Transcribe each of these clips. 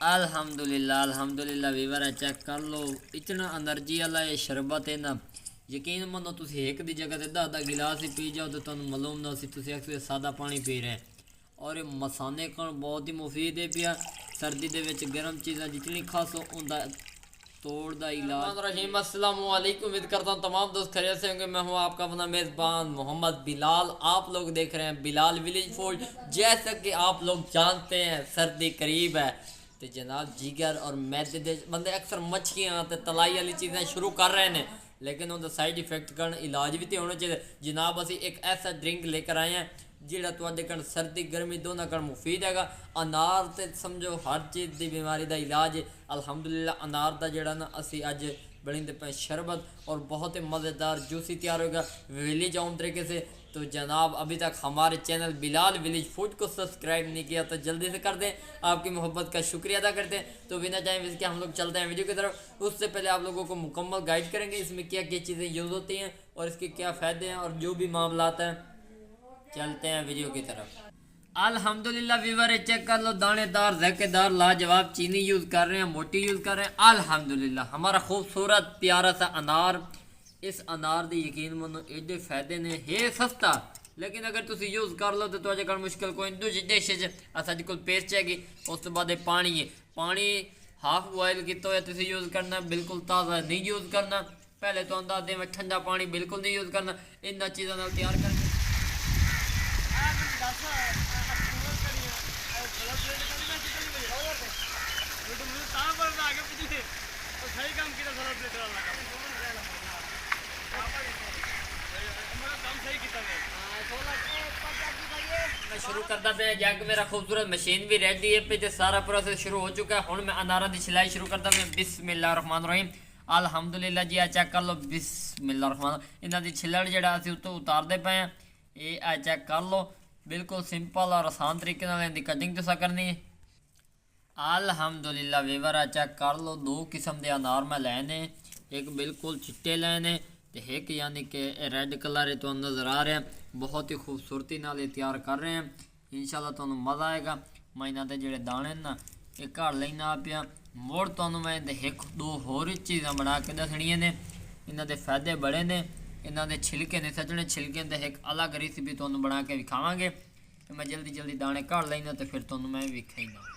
अल्हम्दुलिल्लाह अल्हम्दुलिल्लाह वीवर है चेक कर लो इतना एनर्जी वाला ये शरबत है ना। यकीन मनो तुम एक दी जगह ते 10 गिलास ही पी जाओ तो तुम मालूम ना सी तुम एक्चुअली सादा पानी पी रहे हैं। और ये मसाने कण बहुत ही मुफीद है पिया सर्दी दे विच गर्म चीज़ां जितनी खासो उनका तोड़ दा इलाज। रहीम अस्सलाम वालेकुम, उम्मीद करता हूँ तमाम दोस्त खैरियत से होंगे। मैं हूँ आपका अपना मेज़बान मोहम्मद बिलाल। आप लोग देख रहे हैं बिलाल विलेज फूड। जैसा कि आप लोग जानते हैं सर्दी करीब है तो जनाब जिगर और मैदे दे बंदे अक्सर मच्छियाँ तो तलाई वाली चीज़ें शुरू कर रहे हैं लेकिन उनका साइड इफेक्ट कारण इलाज भी तो होना चाहिए। जनाब असी एक ऐसा ड्रिंक लेकर आए हैं जिहड़ा तुहाडे कण सर्दी गर्मी दोनों कण मुफीद हैगा। अनार तो समझो हर चीज़ की बीमारी का इलाज है। अल्हम्दुलिल्लाह अनार का जोड़ा ना असी अज बनीते पे शरबत और बहुत ही मज़ेदार जूसी तैयार होगा विलेज होम तरीके से। तो जनाब अभी तक हमारे चैनल बिलाल विलेज फूड को सब्सक्राइब नहीं किया तो जल्दी से कर दें, आपकी मोहब्बत का शुक्रिया अदा करते हैं। तो बिना टाइम इसके हम लोग चलते हैं वीडियो की तरफ। उससे पहले आप लोगों को मुकम्मल गाइड करेंगे इसमें क्या क्या चीज़ें यूज़ होती हैं और इसके क्या फ़ायदे हैं और जो भी मामला हैं। चलते हैं वीडियो की तरफ। अल्हम्दुलिल्लाह व्यूअर चेक कर लो दानेदार जैकेदार लाजवाब चीनी यूज़ कर रहे हैं, मोटी यूज़ कर रहे हैं। अल्हम्दुलिल्लाह हमारा खूबसूरत प्यारा सा अनार। इस अनार के यकीन मनो एडे फायदे ने है सस्ता लेकिन अगर तुम यूज़ कर लो तो तुझे कर मुश्किल कोई दूसरी डिश साढ़े को पेस्ट हैगी। उस तो बाद पानी है, पानी हाफ बॉयल किया तुम यूज़ करना, बिल्कुल ताज़ा नहीं यूज़ करना। पहले तो अंदाजे में ठंडा पानी बिल्कुल नहीं यूज़ करना। इन चीज़ों तैयार करके शुरू करता पे जग मेरा खूबसूरत मशीन भी रेडी है पे सारा प्रोसेस शुरू हो चुका है। हुण मैं अनारा की सिलाई शुरू करता मैं। बिस्मिल्लाहिर्रहमानिर्रहीम अल्हम्दुलिल्लाह जी। चेक कर लो बिस्मिल्लाहिर्रहमानिर्रहीम। इन्हां दी छिलड़ जिहड़ा असीं उत्तों उतारदे पे हैं। ये चेक कर लो बिल्कुल सिंपल और आसान तरीके नाल इहदी कटिंग तुसां करनी है। अल्हम्दुलिल्लाह वीवर चेक कर लो दो किस्म के अनार मैं लैने, एक बिल्कुल चिट्टे लैने तो एक यानी कि रेड कलर तो नज़र आ रहा है। बहुत ही खूबसूरती नाल ये तैयार कर रहे हैं। इंशाल्लाह तुहानू मज़ा आएगा। मैं इन्हां दे जिहड़े दाने ना ये घर लेना पिया मुड़ तुहानू मैं एक दो होर चीज़ां बना के दसणियां ने। इन्हां दे फायदे बड़े ने। इन्हां दे छिलके ने सजने छिलके दे एक अलग रेसिपी तुहानू बना के विखावांगे। तो मैं जल्दी जल्दी दाने काढ़ लेना तो फिर तुहानू मैं विखाईना।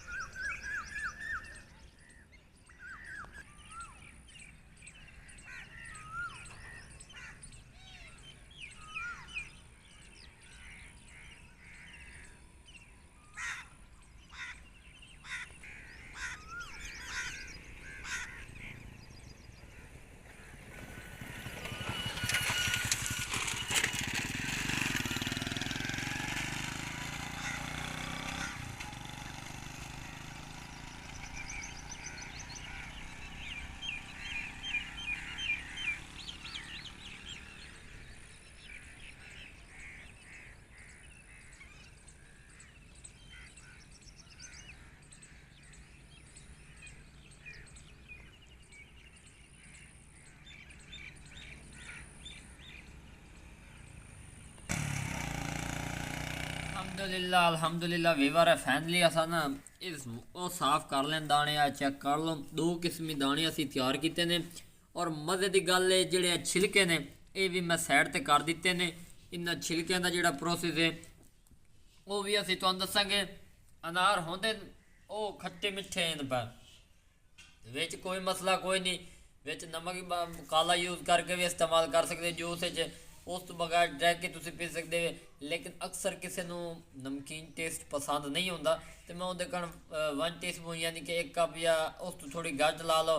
अल्हम्दुलिल्लाह अल्हम्दुलिल्लाह वीवर है फैनली असा ना इस वो साफ कर लें दाने। आ चेक कर लो दो किस्मी दाने असी तैयार किए हैं। और मज़े की गल है जोड़े छिलके ने ये भी मैं साइड ते कर दिते हैं। इन छिलकों का जोड़ा प्रोसेस है वो भी असी तुहानू दसांगे। अनार होंदे वो खट्टे मिठे पर विच कोई मसला कोई नहीं। विच नमक काला यूज़ करके भी इस्तेमाल कर सकते जूस उस तो बगैर डायरेक्ट के तुम पी सकते हो। लेकिन अक्सर किसी को नमकीन टेस्ट पसंद नहीं होता तो मैं उहदे कण 1 टीस्पून यानी कि 1 कप या उस तो थोड़ी घट ला लो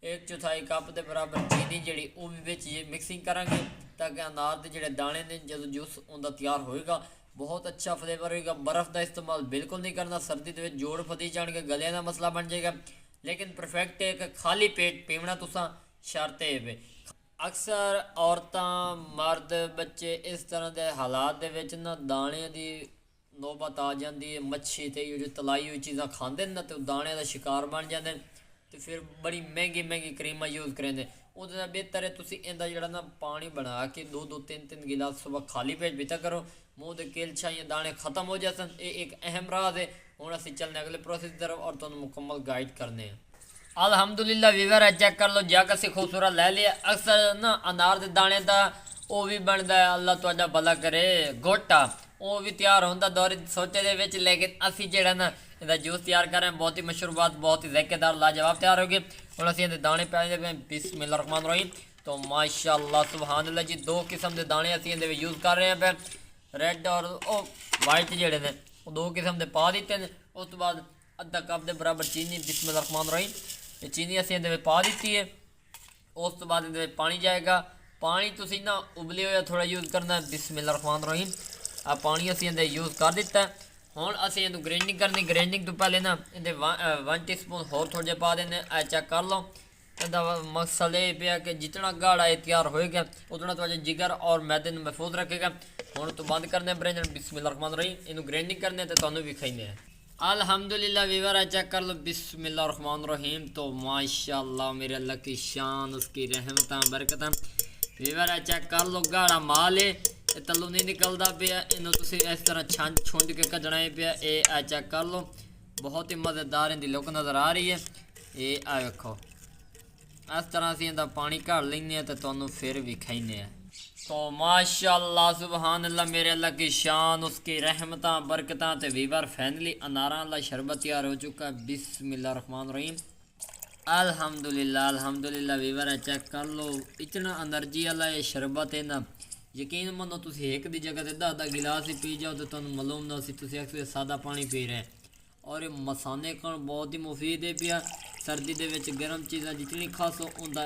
1/4 कप के बराबर चीनी जी वो भी बिच मिक्सिंग करांगे ताकि अनार के जोड़े दाने ने जो जूस उनका तैयार होएगा बहुत अच्छा फ्लेवर होएगा। बर्फ़ का इस्तेमाल बिल्कुल नहीं करना, सर्दी के जोड़ फटी जाएंगे गले का मसला बन जाएगा। लेकिन परफेक्ट है कि खाली पेट पीवना तुसा शर्त है। अक्सर औरतां मर्द बच्चे इस तरह के हालात दे विच ना दाने की नौबत आ जाती है। मच्छी तो जो तलाई हुई चीज़ां खाते ना तो दाने का शिकार बन जाते हैं तो फिर बड़ी महंगी महंगी क्रीमां यूज़ करेंगे। उसका बेहतर है तुम इनका जोड़ा ना पानी बना के 2-2 3-3 गिलास सुबह खाली पेट पीता करो। मूँह के किलछा या दाने खत्म हो जाते हैं। ये एक अहम राज है। ਹੁਣ ਅਸੀਂ ਚੱਲਨੇ ਅਗਲੇ ਪ੍ਰੋਸੈਸ ਦੀ तरफ और ਤੁਹਾਨੂੰ ਮੁਕੰਮਲ ਗਾਈਡ ਕਰਨੇ ਆ। ਅਲਹਮਦੁਲਿਲਾ ਵੀਵਰ ਚੈੱਕ ਕਰ ਲਓ, ਜੱਗ ਅਸੀਂ ਖੂਬਸੂਰਤ ਲੈ ਲਿਆ। ਅਕਸਰ ਨਾ ਅਨਾਰ ਦੇ ਦਾਣੇ ਦਾ ਉਹ ਵੀ ਬਣਦਾ ਹੈ, ਅੱਲਾ ਤੁਹਾਡਾ ਭਲਾ ਕਰੇ, ਗੋਟਾ ਉਹ ਵੀ ਤਿਆਰ ਹੁੰਦਾ ਦੌਰ ਸੋਚੇ ਦੇ ਵਿੱਚ। ਲੇਕਿਨ ਅਸੀਂ ਜਿਹੜਾ ਨਾ ਇਹਦਾ ਜੂਸ ਤਿਆਰ ਕਰ ਰਹੇ ਹਾਂ, ਬਹੁਤ ਹੀ ਮਸ਼ਰੂਬਾਤ, ਬਹੁਤ ਹੀ ਜ਼ਾਇकेदार लाजवाब ਤਿਆਰ ਹੋ ਗਏ। ਹੁਣ ਅਸੀਂ ਇਹਦੇ ਦਾਣੇ ਪਾਏ ਪਏ, ਬਿਸमिल्लाह रहमान रहीम। तो माशाअल्लाह सुभान अल्लाह जी, दो किस्म के दाने ਅਸੀਂ ਇਹਦੇ ਵਿੱਚ यूज़ कर रहे हैं पे, रैड और वाइट ਜਿਹੜੇ ਨੇ ਉਹ ਦੋ किस्म ਦੇ ਪਾ ਦਿੱਤੇ ਨੇ। ਉਸ ਤੋਂ ਬਾਅਦ ਅੱਧਾ ਕੱਪ ਦੇ ਬਰਾਬਰ ਚੀਨੀ, बिस्मिल्लाह रहमान रहीम, ਇਹ ਚੀਨੀ ਅਸੀਂ ਇਹਦੇ ਵਿੱਚ ਪਾ ਦਿੱਤੀ ਹੈ। ਉਸ ਤੋਂ ਬਾਅਦ ਇਹਦੇ ਵਿੱਚ ਪਾਣੀ ਜਾਏਗਾ। ਪਾਣੀ ਤੁਸੀਂ ਨਾ ਉਬਲੇ ਹੋਇਆ ਥੋੜਾ ਯੂਜ਼ ਕਰਨਾ, बिस्मिल्लाह रहमान रहीम। ਆ ਪਾਣੀ ਅਸੀਂ ਇਹਦੇ ਯੂਜ਼ ਕਰ ਦਿੱਤਾ। ਹੁਣ ਅਸੀਂ ਇਹਨੂੰ ਗ੍ਰਾਈਂਡਿੰਗ ਕਰਨੀ। ਗ੍ਰਾਈਂਡਿੰਗ ਤੋਂ ਪਹਿਲੇ ਨਾ ਇਹਦੇ 1 ਟੀਸਪੂਨ ਹੋਰ ਥੋੜੇ ਜਿਹੇ ਪਾ ਦੇਣੇ। ਇਹ ਚੈੱਕ ਕਰ ਲਓ। ਇਹਦਾ ਮਕਸਦ ਇਹ ਪਿਆ ਕਿ ਜਿਤਨਾ ਗਾੜਾ ਇਹ ਤਿਆਰ ਹੋਏਗਾ ਉਤਨਾ ਤੁਹਾਡੇ ਜਿਗਰ ਔਰ ਮੈਦੇ ਨੂੰ ਮਹਿਫੂਜ਼ ਰੱਖੇਗਾ। ਹੁਣ ਤੋਂ ਬੰਦ ਕਰਨੇ ਬ੍ਰੈਂਡਰ, बिस्मिल्लाह रहमान रहीम। ਇਹਨੂੰ ਗ੍ਰਾਈਂਡਿੰਗ ਕਰਨੇ ਤੇ ਤੁਹਾਨੂੰ ਵਿਖਾਈਨੇ ਹੈ। अल्हम्दुलिल्लाह वीवर चेक कर लो, बिस्मिल्लाह रहमान रहीम। तो माशाअल्लाह मेरे अल्लाह की शान, उसकी रहमत बरकत। वीवर चेक कर लो, गाढ़ा माल है, तलू नहीं निकलता पे, इन्हों तुसी इस तरह छंज छुंज के कजना है पे। ये चेक कर लो, बहुत ही मज़ेदार इनकी लुक नज़र आ रही है। ये आ वेखो इस तरह असीं इहदा पानी घड़ लैंदे हैं तो तुहानूं फिर विखाइने हैं। तो माशाअल्लाह सुबहान अल्लाह, मेरे अल्लाह की शान, उसकी रहमत बरकत। तो वीवर फाइनली अनारा वाला शरबत तैयार हो चुका है, बिस्मिल्लाह रहमान रहीम। अल्हम्दुलिल्लाह अल्हम्दुलिल्लाह वीवर चेक कर लो, इतना एनर्जी वाला ये शरबत है ना, यकीन मनो तुसीं एक दी जगह ते 10 गिलास ही पी जाओ तो तुहानूं मालूम ना सी तुसीं अक्सर सादा पानी पी रहे हैं। और ये मसाने कण बहुत ही मुफीद है पिया। सर्दी दे विच गर्म चीज़ां जितनी खासो उनका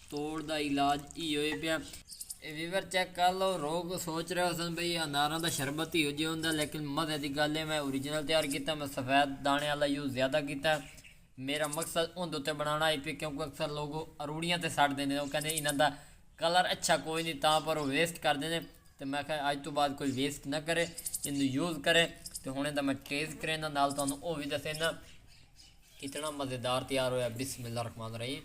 तोड़ दा इलाज ही होए पिया। वीवर चेक कर लो, लोग सोच रहे हो सन बई अनारों का शरबत ही हो जे होंदा, लेकिन मज़े की गल है मैं ओरिजिनल तैयार किया। मैं सफ़ेद दाने वाला यूज़ ज़्यादा किया। मेरा मकसद उनके उत्ते बनाना ही पे, क्योंकि अक्सर लोग अरूड़ियाँ से सड़ देंगे, वो कहते इन्हों का कलर अच्छा कोई नहीं, ता पर वो वेस्ट कर देंगे। तो मैं क्या अज तो बाद कोई वेस्ट ना करे, इन्हू यूज़ करे। तो हुणे दा मैं टेस्ट करे ना नाल तुहानूं वो भी दसे ना कितना मज़ेदार तैयार होया, बिस्मिल्लाह रहमान रहीम।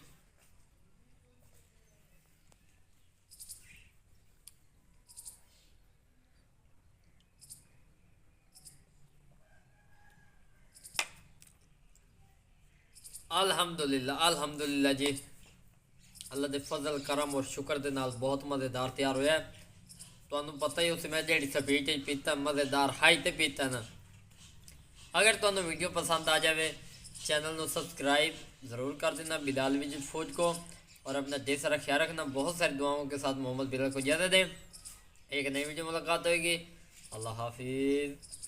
अल्हम्दुलिल्लाह अल्हम्दुलिल्लाह जी, अल्लाह दे फजल करम और शुक्र दे नाल बहुत मज़ेदार तैयार होया। तुहानूं पता ही उस मैं जिहड़ी स्पीड पीता मज़ेदार हाई ते पीता ना। अगर तुहानूं वीडियो पसंद आ जाए चैनल को सब्सक्राइब ज़रूर कर देना, बिलाल विजिट फौज को। और अपना ढेर सारा ख्याल रखना। बहुत सारी दुआओं के साथ मोहम्मद बिलाल को इजाज़त दें। एक नई वीडियो मुलाकात होगी। अल्लाह हाफिज़।